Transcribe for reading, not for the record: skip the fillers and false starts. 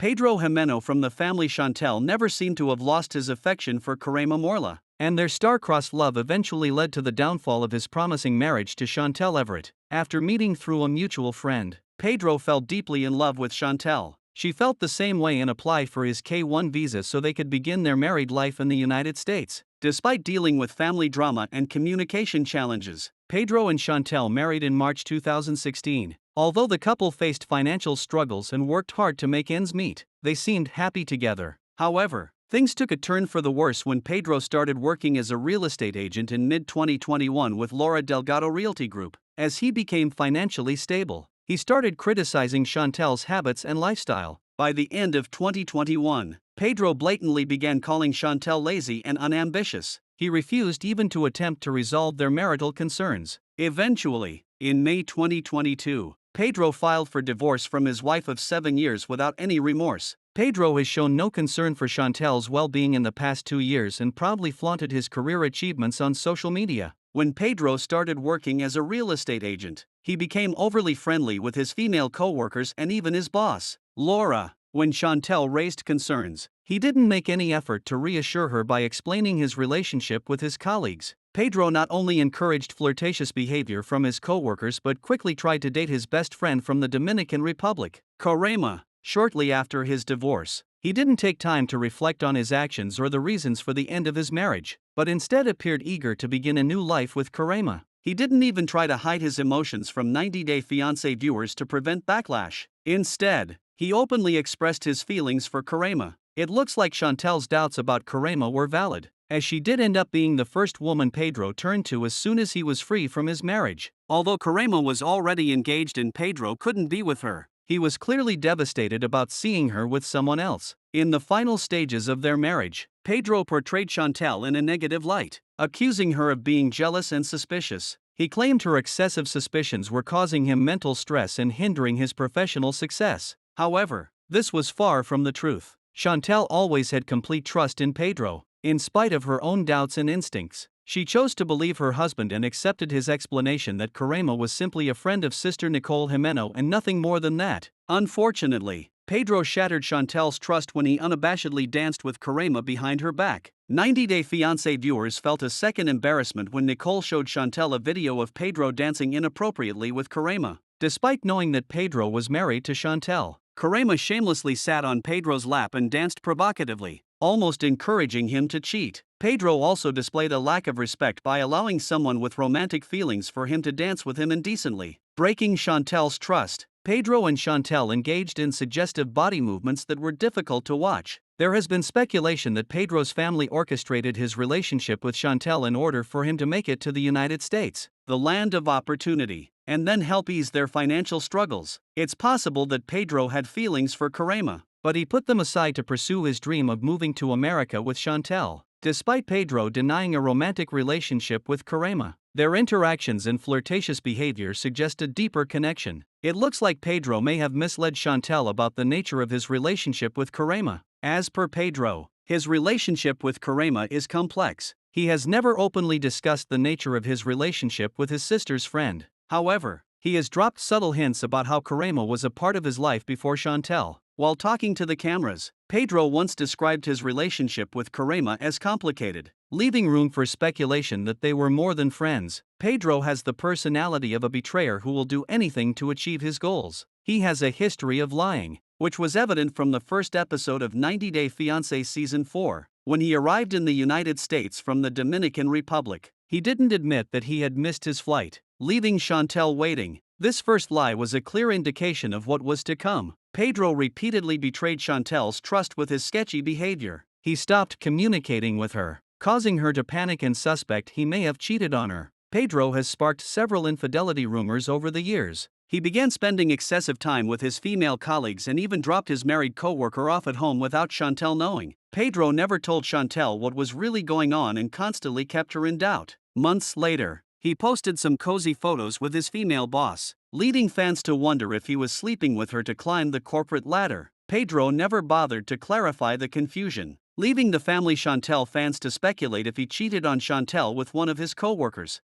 Pedro Jimeno from the family Chantel never seemed to have lost his affection for Coraima Morla, and their star-crossed love eventually led to the downfall of his promising marriage to Chantel Everett. After meeting through a mutual friend, Pedro fell deeply in love with Chantel. She felt the same way and applied for his K-1 visa so they could begin their married life in the United States. Despite dealing with family drama and communication challenges, Pedro and Chantel married in March 2016. Although the couple faced financial struggles and worked hard to make ends meet, they seemed happy together. However, things took a turn for the worse when Pedro started working as a real estate agent in mid-2021 with Laura Delgado Realty Group. As he became financially stable, he started criticizing Chantel's habits and lifestyle. By the end of 2021, Pedro blatantly began calling Chantel lazy and unambitious. He refused even to attempt to resolve their marital concerns. Eventually, in May 2022, Pedro filed for divorce from his wife of 7 years without any remorse. Pedro has shown no concern for Chantel's well-being in the past 2 years and proudly flaunted his career achievements on social media. When Pedro started working as a real estate agent, he became overly friendly with his female co-workers and even his boss, Laura. When Chantel raised concerns, he didn't make any effort to reassure her by explaining his relationship with his colleagues. Pedro not only encouraged flirtatious behavior from his co-workers but quickly tried to date his best friend from the Dominican Republic, Coraima. Shortly after his divorce, he didn't take time to reflect on his actions or the reasons for the end of his marriage, but instead appeared eager to begin a new life with Coraima. He didn't even try to hide his emotions from 90 Day Fiancé viewers to prevent backlash. Instead, he openly expressed his feelings for Coraima. It looks like Chantel's doubts about Coraima were valid, as she did end up being the first woman Pedro turned to as soon as he was free from his marriage. Although Coraima was already engaged and Pedro couldn't be with her, he was clearly devastated about seeing her with someone else. In the final stages of their marriage, Pedro portrayed Chantel in a negative light, accusing her of being jealous and suspicious. He claimed her excessive suspicions were causing him mental stress and hindering his professional success. However, this was far from the truth. Chantel always had complete trust in Pedro. In spite of her own doubts and instincts, she chose to believe her husband and accepted his explanation that Coraima was simply a friend of sister Nicole Jimeno and nothing more than that. Unfortunately, Pedro shattered Chantel's trust when he unabashedly danced with Coraima behind her back. 90 Day Fiancé viewers felt a second embarrassment when Nicole showed Chantel a video of Pedro dancing inappropriately with Coraima. Despite knowing that Pedro was married to Chantel, Coraima shamelessly sat on Pedro's lap and danced provocatively, almost encouraging him to cheat. Pedro also displayed a lack of respect by allowing someone with romantic feelings for him to dance with him indecently. Breaking Chantel's trust, Pedro and Chantel engaged in suggestive body movements that were difficult to watch. There has been speculation that Pedro's family orchestrated his relationship with Chantel in order for him to make it to the United States, the land of opportunity, and then help ease their financial struggles. It's possible that Pedro had feelings for Coraima, but he put them aside to pursue his dream of moving to America with Chantel. Despite Pedro denying a romantic relationship with Coraima, their interactions and flirtatious behavior suggest a deeper connection. It looks like Pedro may have misled Chantel about the nature of his relationship with Coraima. As per Pedro, his relationship with Coraima is complex. He has never openly discussed the nature of his relationship with his sister's friend. However, he has dropped subtle hints about how Coraima was a part of his life before Chantel. While talking to the cameras, Pedro once described his relationship with Coraima as complicated, leaving room for speculation that they were more than friends. Pedro has the personality of a betrayer who will do anything to achieve his goals. He has a history of lying, which was evident from the first episode of 90 Day Fiancé Season 4. When he arrived in the United States from the Dominican Republic, he didn't admit that he had missed his flight, leaving Chantel waiting. This first lie was a clear indication of what was to come. Pedro repeatedly betrayed Chantel's trust with his sketchy behavior. He stopped communicating with her, causing her to panic and suspect he may have cheated on her. Pedro has sparked several infidelity rumors over the years. He began spending excessive time with his female colleagues and even dropped his married co-worker off at home without Chantel knowing. Pedro never told Chantel what was really going on and constantly kept her in doubt. Months later, he posted some cozy photos with his female boss, leading fans to wonder if he was sleeping with her to climb the corporate ladder. Pedro never bothered to clarify the confusion, leaving the family Chantel fans to speculate if he cheated on Chantel with one of his co-workers.